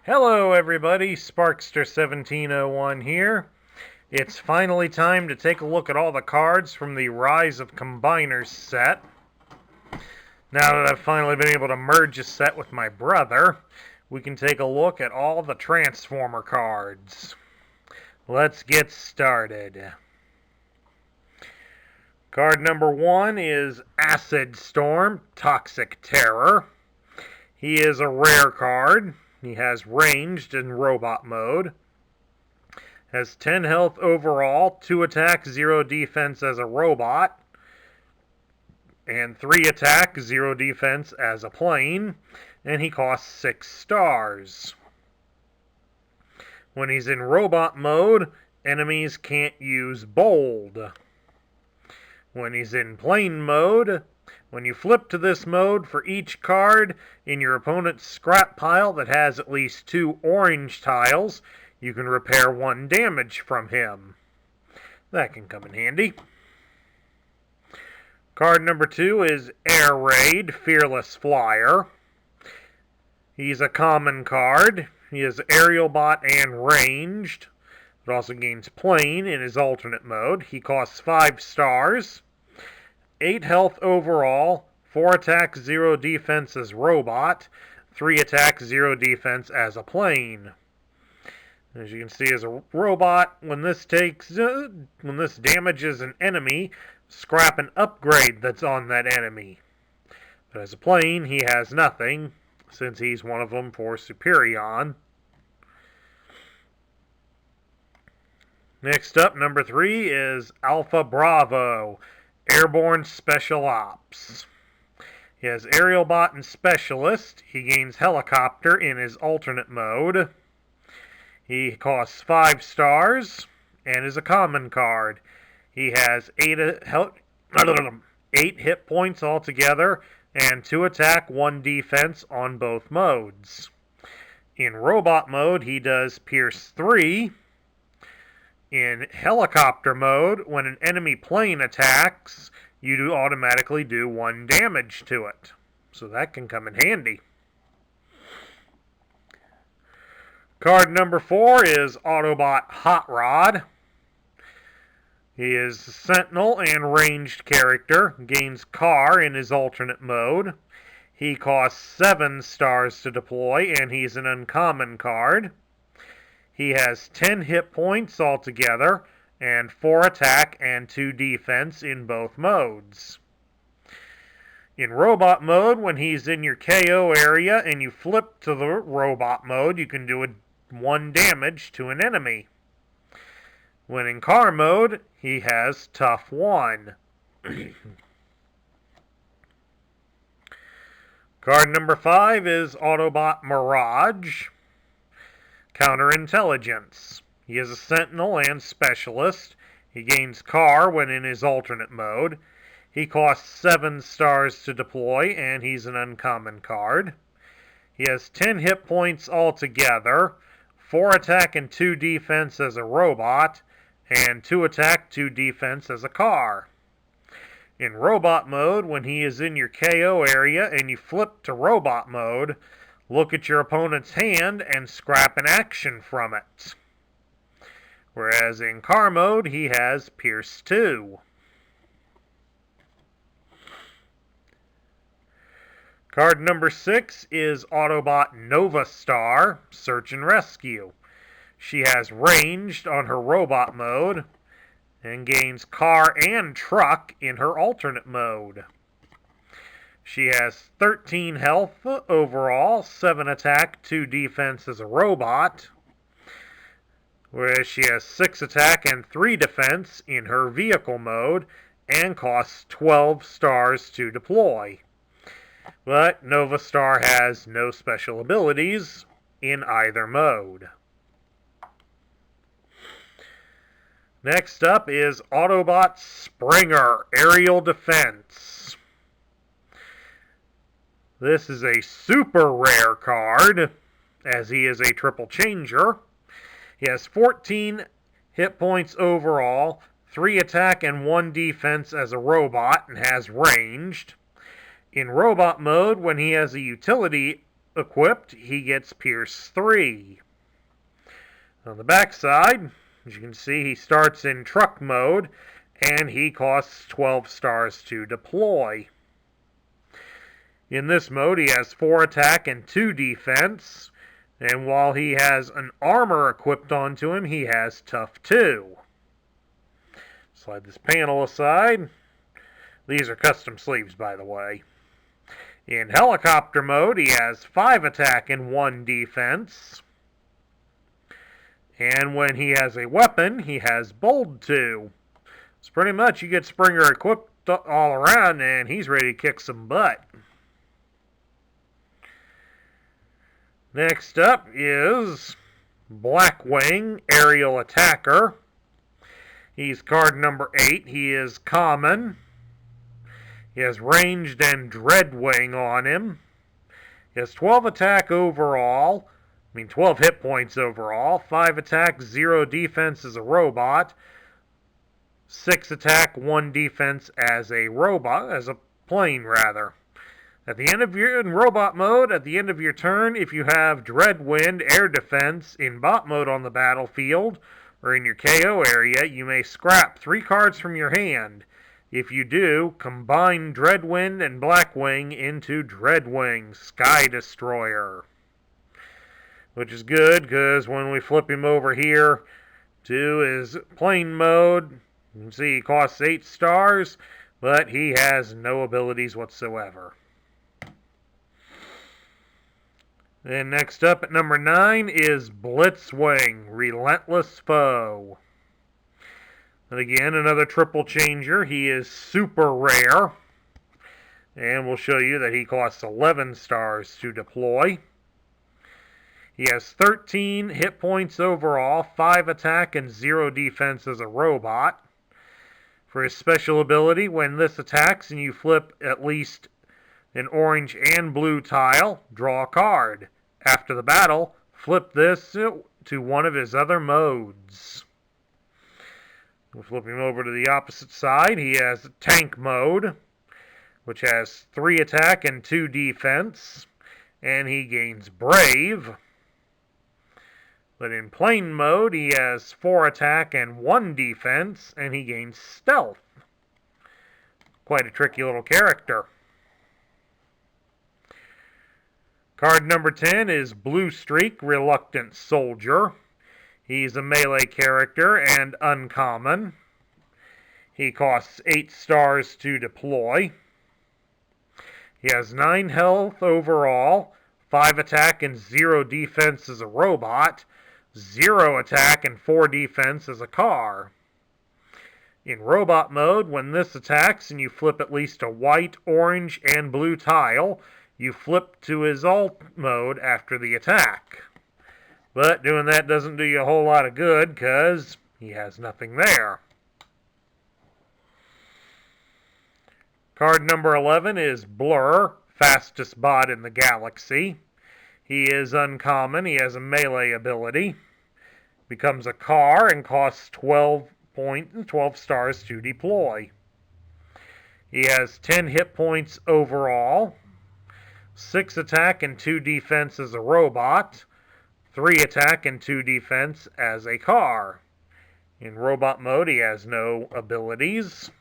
Hello everybody, Sparkster1701 here. It's finally time to take a look at all the cards from the Rise of Combiners set. Now that I've finally been able to merge a set with my brother, we can take a look at all the Transformer cards. Let's get started. Card number 1 is Acid Storm, Toxic Terror. He is a rare card. He has ranged in robot mode. Has 10 health overall, 2 attack, 0 defense as a robot, and 3 attack, 0 defense as a plane, and he costs 6 stars. When he's in robot mode, enemies can't use bold. When he's in plane mode, when you flip to this mode, for each card in your opponent's scrap pile that has at least 2 orange tiles, you can repair 1 damage from him. That can come in handy. Card number 2 is Air Raid, Fearless Flyer. He's a common card. He is aerial bot and ranged. It also gains plane in his alternate mode. He costs 5 stars. 8 health overall, 4 attack, 0 defense as robot, 3 attack, 0 defense as a plane. As you can see, as a robot, when this damages an enemy, scrap an upgrade that's on that enemy. But as a plane, he has nothing, since he's one of them for Superion. Next up, number 3 is Alpha Bravo, Airborne Special Ops. He has Aerial Bot and Specialist. He gains Helicopter in his alternate mode. He costs 5 stars and is a common card. He has 8 hit points altogether and 2 attack, 1 defense on both modes. In Robot mode, he does Pierce 3. In helicopter mode, when an enemy plane attacks, you automatically do 1 damage to it. So that can come in handy. Card number 4 is Autobot Hot Rod. He is a Sentinel and ranged character, gains Car in his alternate mode. He costs 7 stars to deploy, and he's an uncommon card. He has 10 hit points altogether, and 4 attack and 2 defense in both modes. In robot mode, when he's in your KO area and you flip to the robot mode, you can do 1 damage to an enemy. When in car mode, he has Tough 1. Card number 5 is Autobot Mirage, Counterintelligence. He is a Sentinel and Specialist. He gains Car when in his alternate mode. He costs 7 stars to deploy, and he's an uncommon card. He has 10 hit points altogether, 4 attack and 2 defense as a robot, and 2 attack, 2 defense as a car. In robot mode, when he is in your KO area and you flip to robot mode, look at your opponent's hand and scrap an action from it. Whereas in car mode, he has Pierce 2. Card number 6 is Autobot Novastar, Search and Rescue. She has ranged on her robot mode and gains car and truck in her alternate mode. She has 13 health overall, 7 attack, 2 defense as a robot, whereas she has 6 attack and 3 defense in her vehicle mode and costs 12 stars to deploy. But Novastar has no special abilities in either mode. Next up is Autobot Springer, Aerial Defense. This is a super rare card, as he is a triple changer. He has 14 hit points overall, 3 attack and 1 defense as a robot, and has ranged. In robot mode, when he has a utility equipped, he gets Pierce 3. On the back side, as you can see, he starts in truck mode, and he costs 12 stars to deploy. In this mode, he has 4 attack and 2 defense, and while he has an armor equipped onto him, he has tough 2. Slide this panel aside. These are custom sleeves, by the way. In helicopter mode, he has 5 attack and 1 defense. And when he has a weapon, he has bold 2. So pretty much you get Springer equipped all around, and he's ready to kick some butt. Next up is Blackwing Aerial Attacker. He's card number 8. He is common. He has ranged and Dreadwing on him. He has 12 attack overall. 12 hit points overall. 5 attack, 0 defense as a robot. 6 attack, 1 defense as a robot, as a plane rather. In robot mode, at the end of your turn, if you have Dreadwind air defense in bot mode on the battlefield, or in your KO area, you may scrap 3 cards from your hand. If you do, combine Dreadwind and Blackwing into Dreadwing Sky Destroyer. Which is good, because when we flip him over here to his plane mode, you can see he costs 8 stars, but he has no abilities whatsoever. Then next up at number 9 is Blitzwing, Relentless Foe. And again, another triple changer. He is super rare. And we'll show you that he costs 11 stars to deploy. He has 13 hit points overall, 5 attack and 0 defense as a robot. For his special ability, when this attacks and you flip at least an orange and blue tile, draw a card. After the battle, flip this to one of his other modes. We'll flip him over to the opposite side. He has tank mode, which has 3 attack and 2 defense, and he gains Brave. But in plane mode, he has 4 attack and 1 defense, and he gains Stealth. Quite a tricky little character. Card number 10 is Blue Streak, Reluctant Soldier. He's a melee character and uncommon. He costs 8 stars to deploy. He has 9 health overall, 5 attack and 0 defense as a robot, 0 attack and 4 defense as a car. In robot mode, when this attacks and you flip at least a white, orange, and blue tile, you flip to his alt mode after the attack. But doing that doesn't do you a whole lot of good because he has nothing there. Card number 11 is Blurr, fastest bot in the galaxy. He is uncommon. He has a melee ability. Becomes a car and costs 12 stars to deploy. He has 10 hit points overall. 6 attack and 2 defense as a robot, 3 attack and 2 defense as a car. In robot mode, he has no abilities.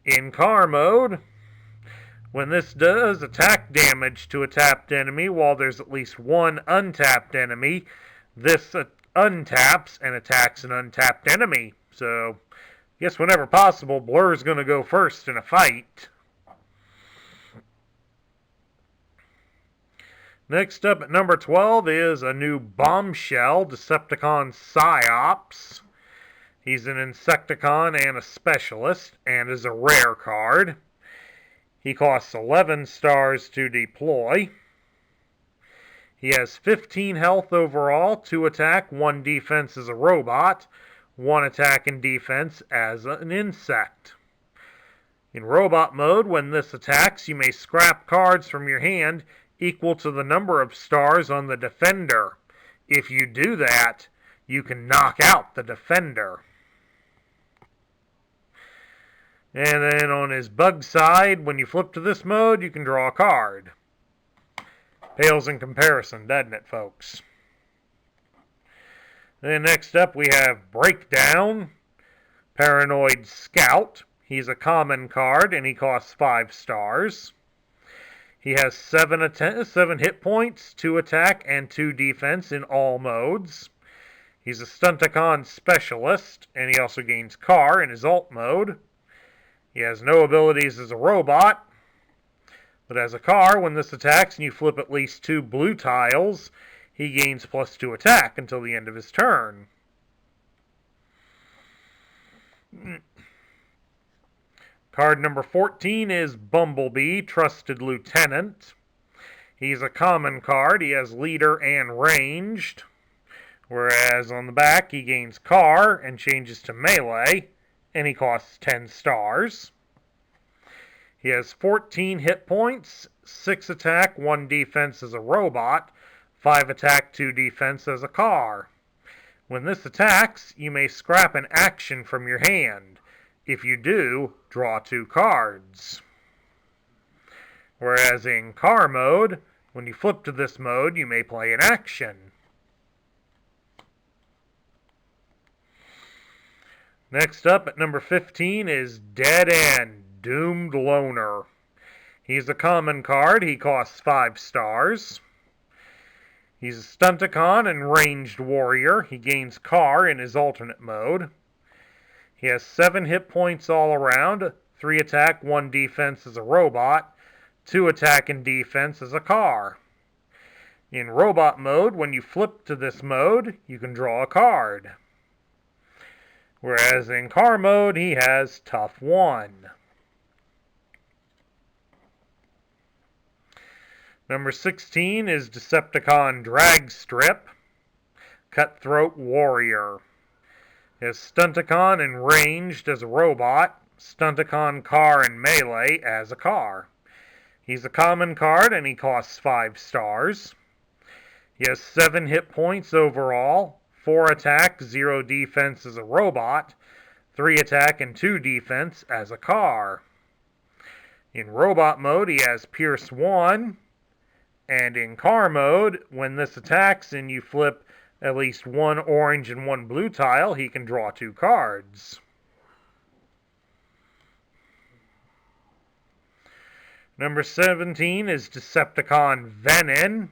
In car mode, when this does attack damage to a tapped enemy while there's at least one untapped enemy, this untaps and attacks an untapped enemy. So, I guess whenever possible, Blurr is going to go first in a fight. Next up at number 12 is a new bombshell, Decepticon Psyops. He's an Insecticon and a specialist, and is a rare card. He costs 11 stars to deploy. He has 15 health overall, 2 attack, 1 defense as a robot, 1 attack and defense as an insect. In robot mode, when this attacks, you may scrap cards from your hand equal to the number of stars on the defender. If you do that, you can knock out the defender. And then on his bug side, when you flip to this mode, you can draw a card. Pales in comparison, doesn't it, folks? Then next up we have Breakdown, Paranoid Scout. He's a common card and he costs 5 stars. He has 7 hit points, 2 attack, and 2 defense in all modes. He's a Stunticon specialist, and he also gains Car in his alt mode. He has no abilities as a robot, but as a Car, when this attacks and you flip at least 2 blue tiles, he gains +2 attack until the end of his turn. Card number 14 is Bumblebee, Trusted Lieutenant. He's a common card. He has Leader and Ranged. Whereas on the back, he gains Car and changes to Melee, and he costs 10 stars. He has 14 hit points, 6 attack, 1 defense as a robot, 5 attack, 2 defense as a Car. When this attacks, you may scrap an action from your hand. If you do, draw 2 cards. Whereas in Car mode, when you flip to this mode, you may play an action. Next up at number 15 is Dead End, Doomed Loner. He's a common card. He costs 5 stars. He's a Stunticon and Ranged Warrior. He gains Car in his alternate mode. He has 7 hit points all around, 3 attack, 1 defense as a robot, 2 attack and defense as a Car. In robot mode, when you flip to this mode, you can draw a card. Whereas in Car mode, he has Tough 1. Number 16 is Decepticon Dragstrip, Cutthroat Warrior. He has Stunticon and Ranged as a robot, Stunticon Car and Melee as a Car. He's a common card and he costs 5 stars. He has 7 hit points overall, 4 attack, 0 defense as a robot, 3 attack and 2 defense as a Car. In robot mode, he has Pierce 1, and in Car mode, when this attacks and you flip at least 1 orange and 1 blue tile, he can draw 2 cards. Number 17 is Decepticon Venon,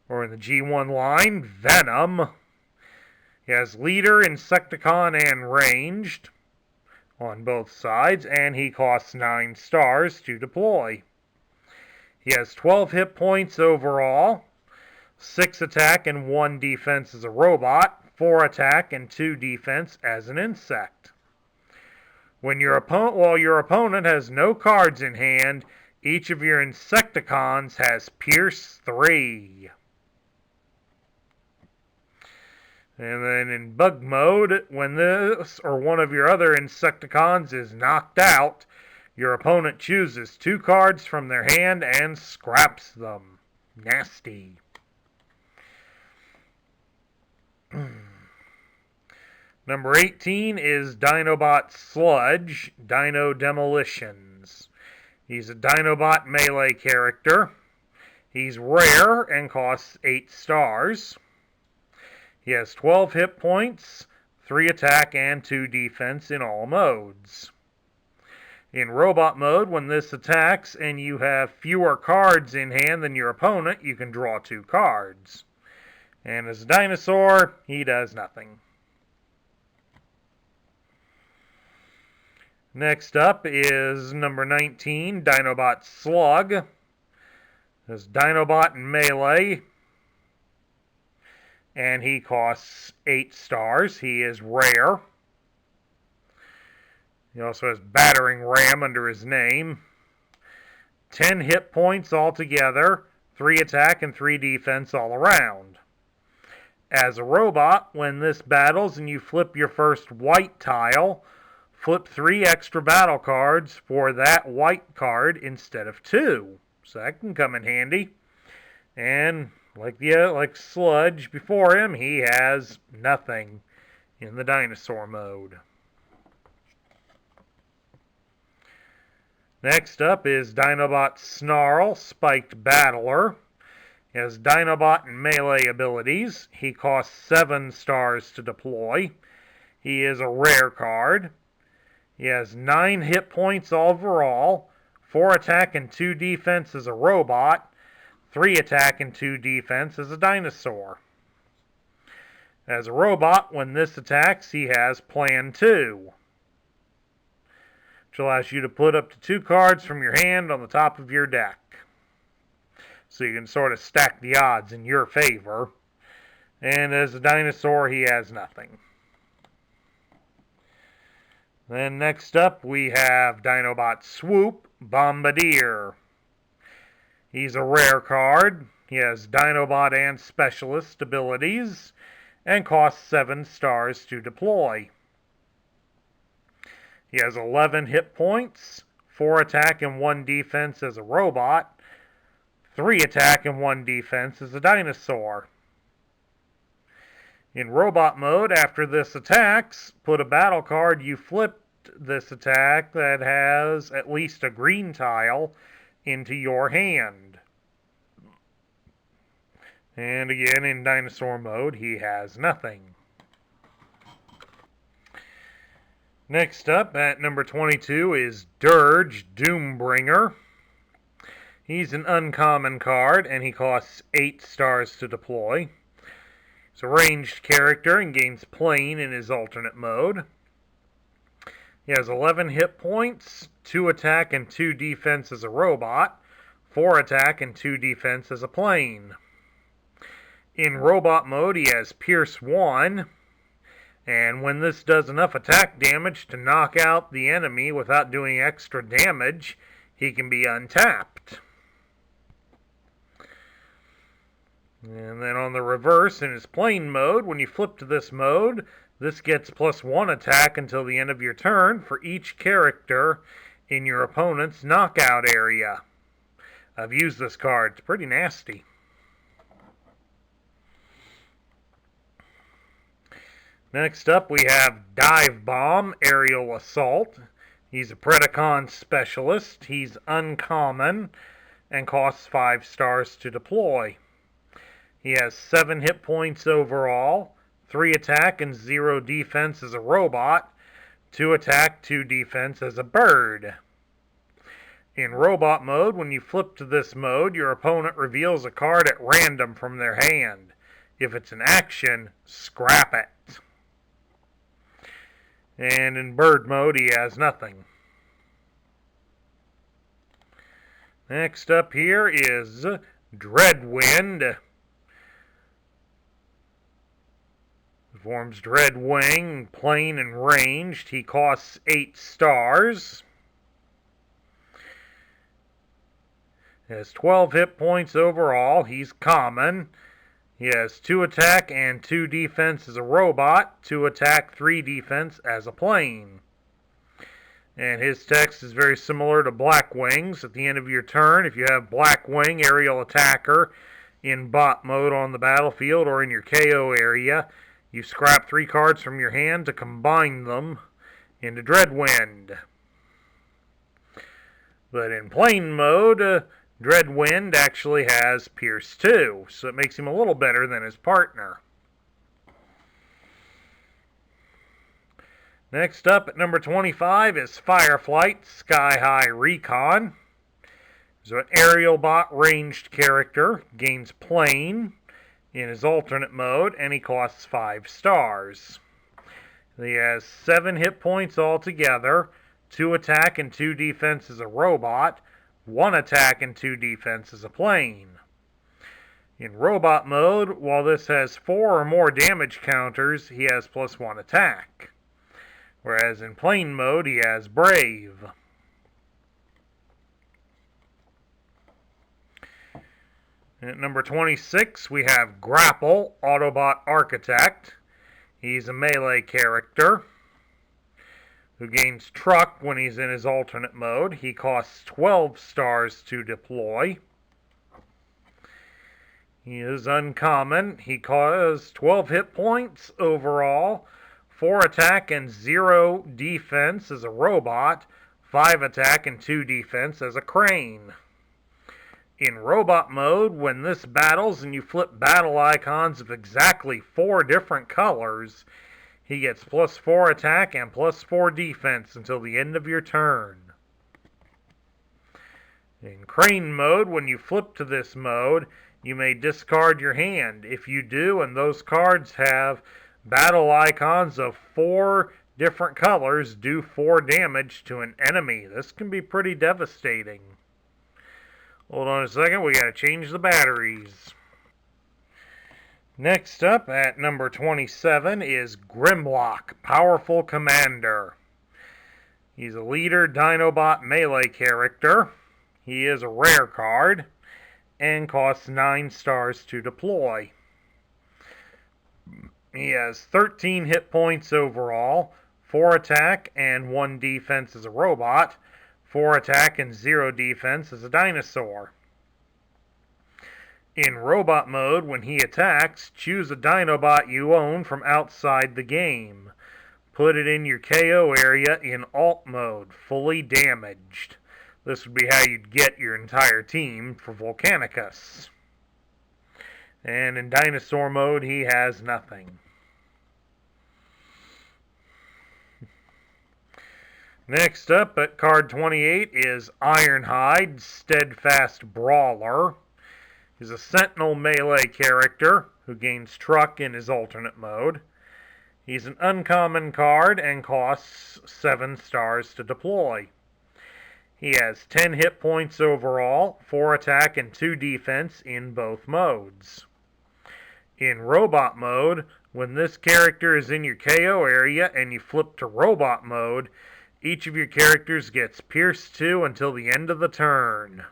or in the G1 line, Venom. He has Leader, Insecticon, and Ranged on both sides, and he costs 9 stars to deploy. He has 12 hit points overall, 6 attack and 1 defense as a robot, 4 attack and 2 defense as an insect. While your opponent has no cards in hand, each of your Insecticons has Pierce 3. And then in bug mode, when this or one of your other Insecticons is knocked out, your opponent chooses 2 cards from their hand and scraps them. Nasty. Number 18 is Dinobot Sludge, Dino Demolitions. He's a Dinobot melee character. He's rare and costs 8 stars. He has 12 hit points, 3 attack, and 2 defense in all modes. In robot mode, when this attacks and you have fewer cards in hand than your opponent, you can draw 2 cards. And as a dinosaur, he does nothing. Next up is number 19, Dinobot Slug. This Dinobot in melee, and he costs 8 stars. He is rare. He also has Battering Ram under his name. 10 hit points altogether, 3 attack and 3 defense all around. As a robot, when this battles and you flip your first white tile, flip 3 extra battle cards for that white card instead of 2. So that can come in handy. And like Sludge before him, he has nothing in the dinosaur mode. Next up is Dinobot Snarl, Spiked Battler. He has Dinobot and melee abilities. He costs 7 stars to deploy. He is a rare card. He has 9 hit points overall, 4 attack and 2 defense as a robot, 3 attack and 2 defense as a dinosaur. As a robot, when this attacks, he has Plan 2, which allows you to put up to 2 cards from your hand on the top of your deck. So you can sort of stack the odds in your favor. And as a dinosaur, he has nothing. Then next up, we have Dinobots Whoop, Bombardier. He's a rare card. He has Dinobot and Specialist abilities, and costs 7 stars to deploy. He has 11 hit points, 4 attack and 1 defense as a robot, 3 attack and 1 defense as a dinosaur. In robot mode, after this attacks, put a battle card you flipped this attack that has at least a green tile into your hand. And again, in dinosaur mode, he has nothing. Next up, at number 22, is Dirge Doombringer. He's an uncommon card, and he costs 8 stars to deploy. He's a ranged character and gains plane in his alternate mode. He has 11 hit points, 2 attack and 2 defense as a robot, 4 attack and 2 defense as a plane. In robot mode, he has Pierce 1, and when this does enough attack damage to knock out the enemy without doing extra damage, he can be untapped. And then on the reverse, in his plane mode, when you flip to this mode, this gets +1 attack until the end of your turn for each character in your opponent's knockout area. I've used this card. It's pretty nasty. Next up, we have Dive Bomb Aerial Assault. He's a Predacon specialist. He's uncommon and costs 5 stars to deploy. He has 7 hit points overall, 3 attack and 0 defense as a robot, 2 attack, 2 defense as a bird. In robot mode, when you flip to this mode, your opponent reveals a card at random from their hand. If it's an action, scrap it. And in bird mode, he has nothing. Next up here is Dreadwind. Forms Dreadwing, plane and ranged. He costs 8 stars. He has 12 hit points overall. He's common. He has 2 attack and 2 defense as a robot, 2 attack, 3 defense as a plane. And his text is very similar to Blackwing's. At the end of your turn, if you have Blackwing Aerial Attacker in bot mode on the battlefield or in your KO area, you scrap 3 cards from your hand to combine them into Dreadwind. But in plane mode, Dreadwind actually has Pierce 2, so it makes him a little better than his partner. Next up at number 25 is Fireflight Sky High Recon. He's an aerial bot ranged character, gains plane in his alternate mode, and he costs 5 stars. He has 7 hit points altogether, 2 attack and 2 defense as a robot, 1 attack and 2 defense as a plane. In robot mode, while this has 4 or more damage counters, he has +1 attack. Whereas in plane mode, he has Brave. And at number 26, we have Grapple, Autobot Architect. He's a melee character who gains truck when he's in his alternate mode. He costs 12 stars to deploy. He is uncommon. He costs 12 hit points overall, 4 attack and 0 defense as a robot, 5 attack and 2 defense as a crane. In robot mode, when this battles and you flip battle icons of exactly 4 different colors, he gets +4 attack and +4 defense until the end of your turn. In crane mode, when you flip to this mode, you may discard your hand. If you do, and those cards have battle icons of 4 different colors, do 4 damage to an enemy. This can be pretty devastating. Hold on a second, we gotta change the batteries. Next up, at number 27, is Grimlock, Powerful Commander. He's a leader Dinobot melee character. He is a rare card and costs 9 stars to deploy. He has 13 hit points overall, 4 attack and 1 defense as a robot, 4 attack and 0 defense as a dinosaur. In robot mode, when he attacks, choose a Dinobot you own from outside the game. Put it in your KO area in alt mode, fully damaged. This would be how you'd get your entire team for Volcanicus. And in dinosaur mode, he has nothing. Next up at card 28 is Ironhide, Steadfast Brawler. He's a Sentinel melee character who gains truck in his alternate mode. He's an uncommon card and costs 7 stars to deploy. He has 10 hit points overall, 4 attack and 2 defense in both modes. In robot mode, when this character is in your KO area and you flip to robot mode, each of your characters gets Pierce 2 until the end of the turn.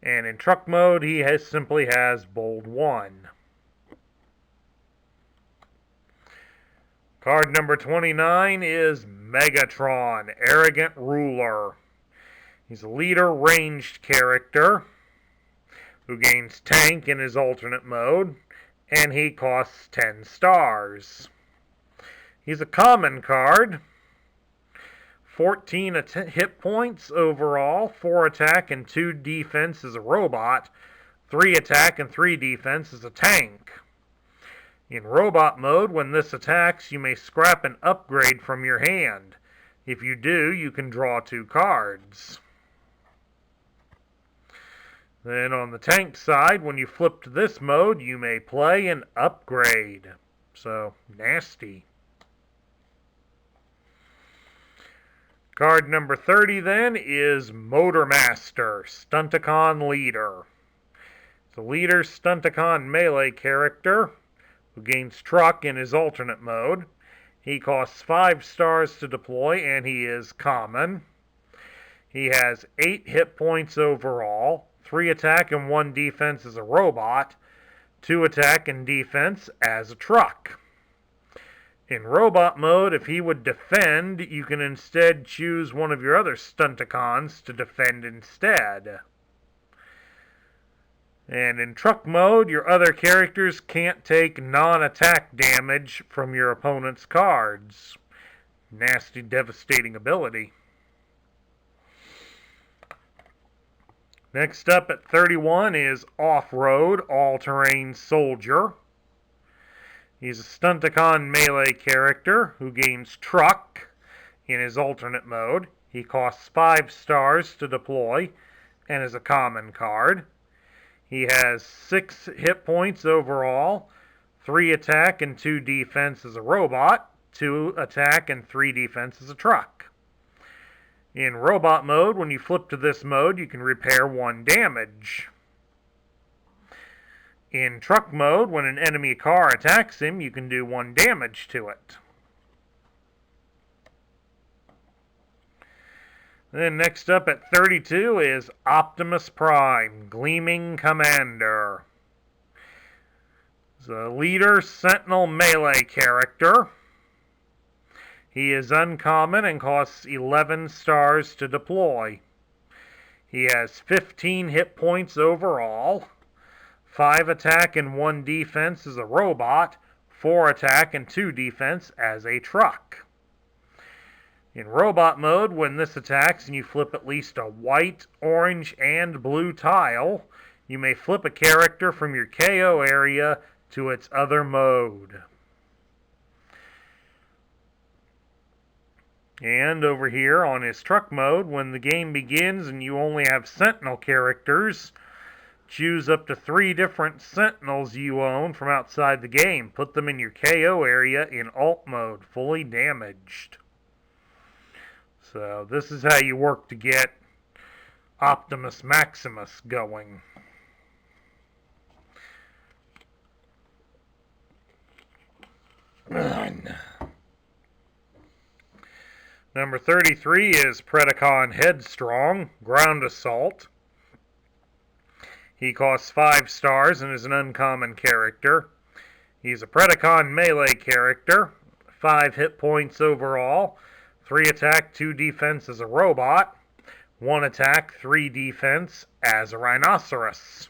And in truck mode, he simply has Bold 1. Card number 29 is Megatron, Arrogant Ruler. He's a leader ranged character who gains tank in his alternate mode, and he costs 10 stars. He's a common card. 14 hit points overall, 4 attack and 2 defense as a robot, 3 attack and 3 defense as a tank. In robot mode, when this attacks, you may scrap an upgrade from your hand. If you do, you can draw 2 cards. Then on the tank side, when you flip to this mode, you may play an upgrade. So, nasty. Card number 30 then is Motormaster, Stunticon Leader. The leader Stunticon melee character who gains truck in his alternate mode. He costs 5 stars to deploy and he is common. He has 8 hit points overall, 3 attack and 1 defense as a robot, 2 attack and defense as a truck. In robot mode, if he would defend, you can instead choose one of your other Stunticons to defend instead. And in truck mode, your other characters can't take non-attack damage from your opponent's cards. Nasty, devastating ability. Next up at 31 is OffRoad, All-Terrain Soldier. He's a Stunticon melee character who gains truck in his alternate mode. He costs 5 stars to deploy and is a common card. He has 6 hit points overall, 3 attack and 2 defense as a robot, 2 attack and 3 defense as a truck. In robot mode, when you flip to this mode, you can repair 1 damage. In truck mode, when an enemy car attacks him, you can do 1 damage to it. Then next up at 32 is Optimus Prime, Gleaming Commander. He's a leader Sentinel melee character. He is uncommon and costs 11 stars to deploy. He has 15 hit points overall, 5 attack and 1 defense as a robot, 4 attack and 2 defense as a truck. In robot mode, when this attacks and you flip at least a white, orange, and blue tile, you may flip a character from your KO area to its other mode. And over here on his truck mode, when the game begins and you only have Sentinel characters, choose up to 3 different Sentinels you own from outside the game. Put them in your KO area in alt mode, fully damaged. So this is how you work to get Optimus Maximus going. Number 33 is Predacon Headstrong, Ground Assault. He costs 5 stars and is an uncommon character. He's a Predacon melee character, 5 hit points overall, 3 attack, 2 defense as a robot, 1 attack, 3 defense as a rhinoceros.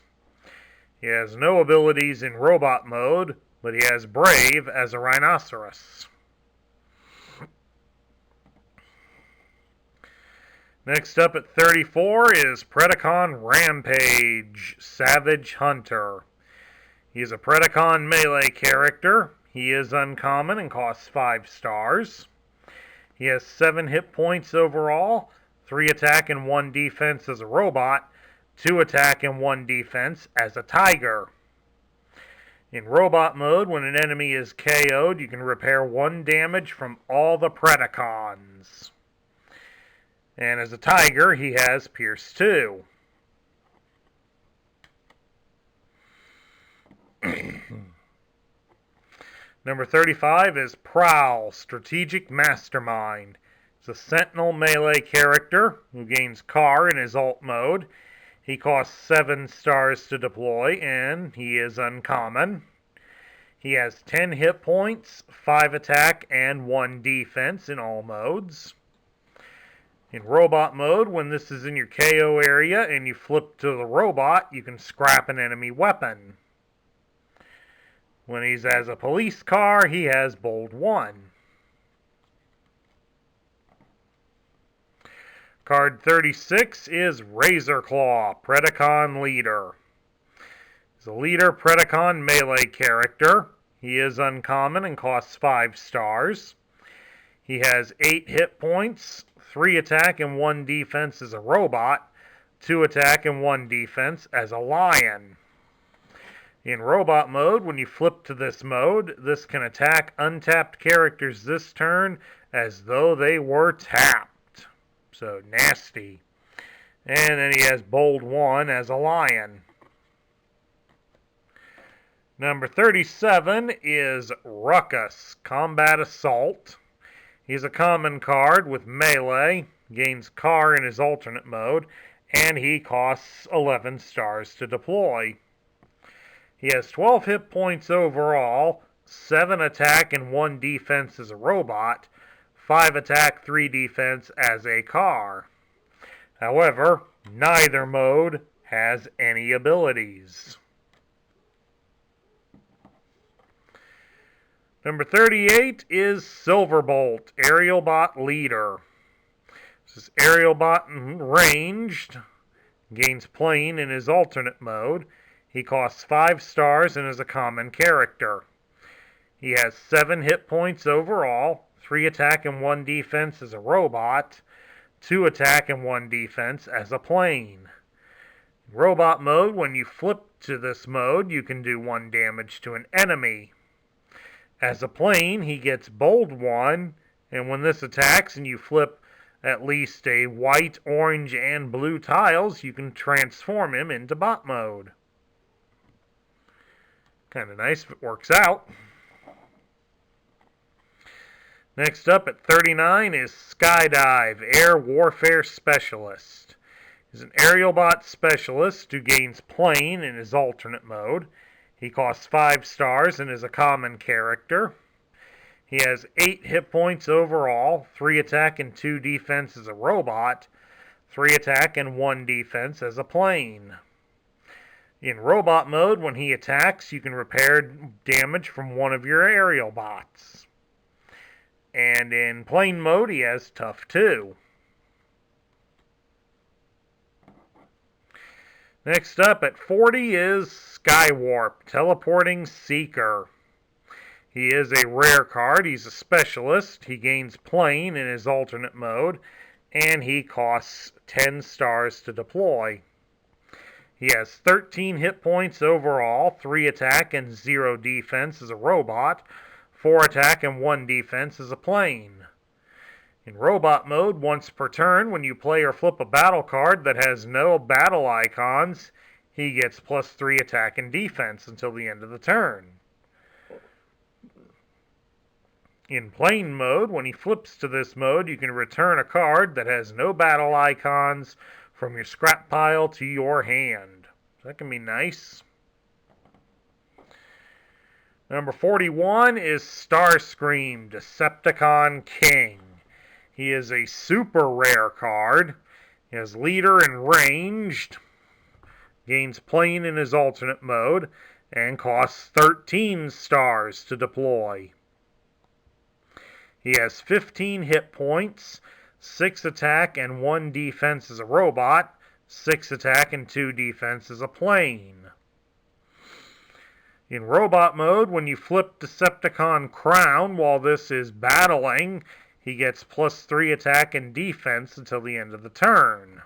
He has no abilities in robot mode, but he has Brave as a rhinoceros. Next up at 34 is Predacon Rampage, Savage Hunter. He is a Predacon melee character. He is uncommon and costs 5 stars. He has 7 hit points overall, 3 attack and 1 defense as a robot, 2 attack and 1 defense as a tiger. In robot mode, when an enemy is KO'd, you can repair 1 damage from all the Predacons. And as a tiger, he has Pierce 2. Number 35 is Prowl, Strategic Mastermind. He's a Sentinel melee character who gains Car in his alt mode. He costs 7 stars to deploy, and he is uncommon. He has 10 hit points, 5 attack, and 1 defense in all modes. In robot mode, when this is in your KO area and you flip to the robot, you can scrap an enemy weapon. When he's as a police car, he has Bold 1. Card 36 is Razorclaw, Predacon Leader. He's a leader Predacon melee character. He is uncommon and costs 5 stars. He has 8 hit points, 3 attack and 1 defense as a robot, 2 attack and 1 defense as a lion. In robot mode, when you flip to this mode, this can attack untapped characters this turn as though they were tapped. So nasty. And then he has Bold 1 as a lion. Number 37 is Ruckus, Combat Assault. He's a common card with melee, gains Car in his alternate mode, and he costs 11 stars to deploy. He has 12 hit points overall, 7 attack and 1 defense as a robot, 5 attack, 3 defense as a car. However, neither mode has any abilities. Number 38 is Silverbolt, Aerialbot Leader. This is Aerialbot ranged, gains plane in his alternate mode. He costs 5 stars and is a common character. He has 7 hit points overall, 3 attack and 1 defense as a robot, 2 attack and 1 defense as a plane. In robot mode, when you flip to this mode, you can do 1 damage to an enemy. As a plane, he gets Bold 1, and when this attacks and you flip at least a white, orange, and blue tiles, you can transform him into bot mode. Kind of nice if it works out. Next up at 39 is Skydive, Air Warfare Specialist. He's an Aerialbot Specialist who gains plane in his alternate mode. He costs 5 stars and is a common character. He has 8 hit points overall, 3 attack and 2 defense as a robot, 3 attack and 1 defense as a plane. In robot mode, when he attacks, you can repair damage from one of your aerial bots. And in plain mode, he has Tough 2. Next up at 40 is Skywarp Teleportingseeker. He is a rare card. He's a specialist. He gains plane in his alternate mode, and he costs 10 stars to deploy. He has 13 hit points overall, 3 attack and 0 defense as a robot, 4 attack and 1 defense as a plane. In robot mode, once per turn, when you play or flip a battle card that has no battle icons, he gets plus 3 attack and defense until the end of the turn. In plane mode, when he flips to this mode, you can return a card that has no battle icons from your scrap pile to your hand. That can be nice. Number 41 is Starscream, Decepticon King. He is a super rare card. He has leader and ranged, gains plane in his alternate mode, and costs 13 stars to deploy. He has 15 hit points, 6 attack and 1 defense as a robot, 6 attack and 2 defense as a plane. In robot mode, when you flip Decepticon Crown while this is battling, he gets plus 3 attack and defense until the end of the turn.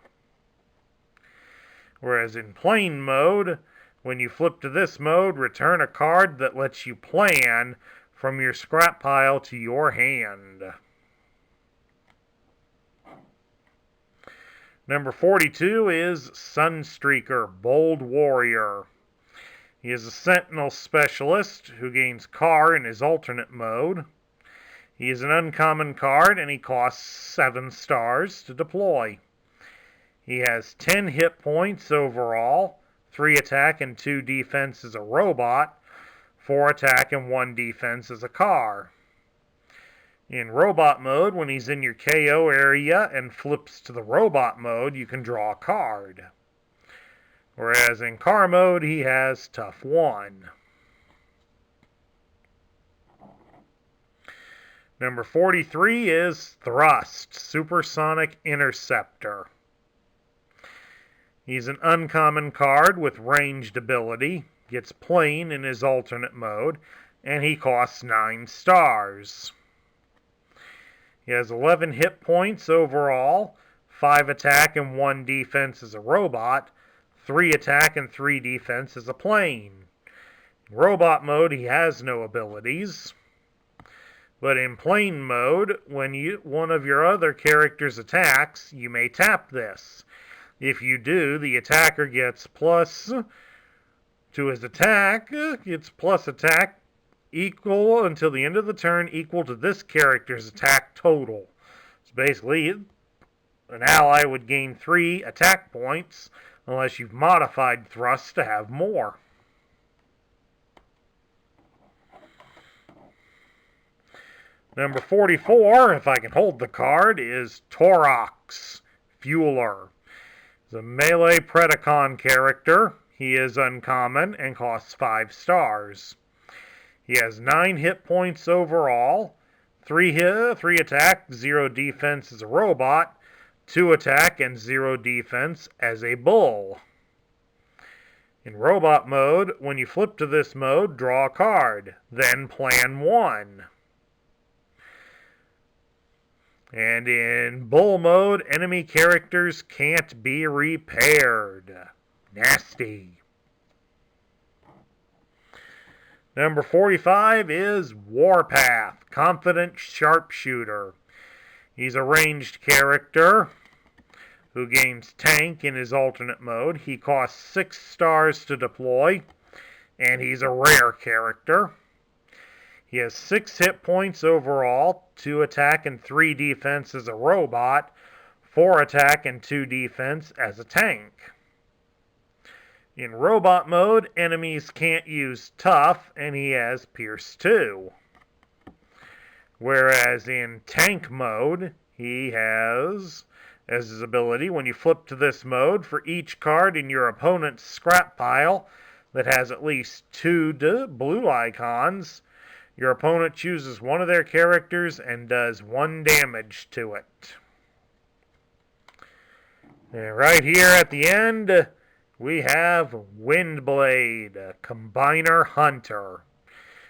Whereas in plane mode, when you flip to this mode, return a card that lets you plan from your scrap pile to your hand. Number 42 is Sunstreaker, Bold Warrior. He is a Sentinel Specialist who gains Car in his alternate mode. He is an uncommon card and he costs 7 stars to deploy. He has 10 hit points overall, 3 attack and 2 defense as a robot, 4 attack and 1 defense as a car. In robot mode, when he's in your KO area and flips to the robot mode, you can draw a card. Whereas in car mode, he has Tough 1. Number 43 is Thrust, Supersonic Interceptor. He's an uncommon card with ranged ability, gets plane in his alternate mode, and he costs 9 stars. He has 11 hit points overall, 5 attack and 1 defense as a robot, 3 attack and 3 defense as a plane. In robot mode, he has no abilities. But in plane mode, when one of your other characters attacks, you may tap this. If you do, the attacker gets plus to his attack, gets plus attack equal until the end of the turn equal to this character's attack total. So basically, an ally would gain 3 attack points unless you've modified Thrust to have more. Number 44, if I can hold the card, is Torox, Fueler. He's a melee Predacon character. He is uncommon and costs 5 stars. He has 9 hit points overall, 3 attack, 0 defense as a robot, 2 attack and 0 defense as a bull. In robot mode, when you flip to this mode, draw a card, then plan 1. And in bull mode, enemy characters can't be repaired. Nasty. Number 45 is WarpathConfident Sharpshooter. He's a ranged character who gains tank in his alternate mode. He costs 6 stars to deploy, and he's a rare character. He has 6 hit points overall, 2 attack and 3 defense as a robot, 4 attack and 2 defense as a tank. In robot mode, enemies can't use Tough, and he has Pierce 2. Whereas in tank mode, he has, as his ability, when you flip to this mode, for each card in your opponent's scrap pile that has at least 2 blue icons, Your opponent chooses one of their characters and does 1 damage to it. And right here at the end, we have Windblade, Combiner Hunter.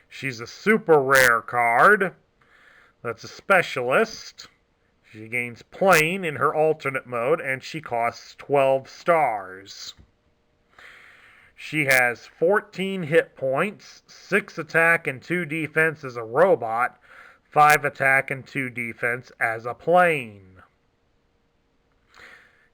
She's a super rare card. That's a specialist. She gains plane in her alternate mode, and she costs 12 stars. She has 14 hit points, 6 attack and 2 defense as a robot, 5 attack and 2 defense as a plane.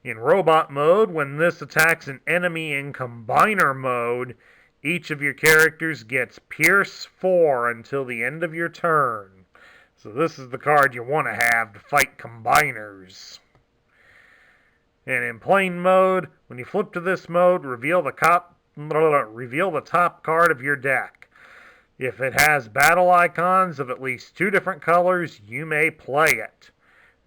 In robot mode, when this attacks an enemy in combiner mode, each of your characters gets Pierce 4 until the end of your turn. So this is the card you want to have to fight combiners. And in plane mode, when you flip to this mode, reveal the top card of your deck. If it has battle icons of at least 2 different colors, you may play it.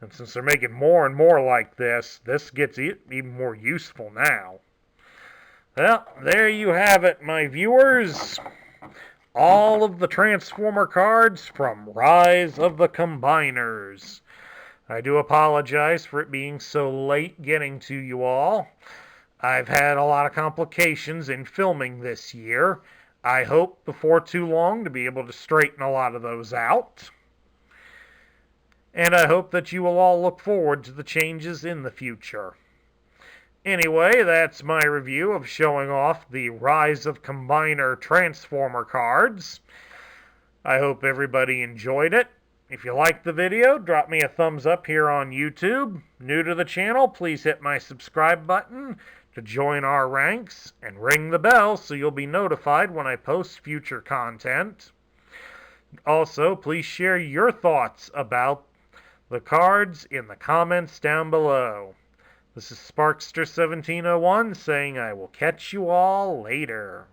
And since they're making more and more like this gets even more useful now. Well, there you have it, my viewers. All of the Transformer cards from Rise of the Combiners. I do apologize for it being so late getting to you all. I've had a lot of complications in filming this year. I hope before too long to be able to straighten a lot of those out. And I hope that you will all look forward to the changes in the future. Anyway, that's my review of showing off the Rise of Combiner Transformer cards. I hope everybody enjoyed it. If you liked the video, drop me a thumbs up here on YouTube. New to the channel, please hit my subscribe button to join our ranks and ring the bell so you'll be notified when I post future content. Also, please share your thoughts about the cards in the comments down below. This is Sparkster1701 saying I will catch you all later.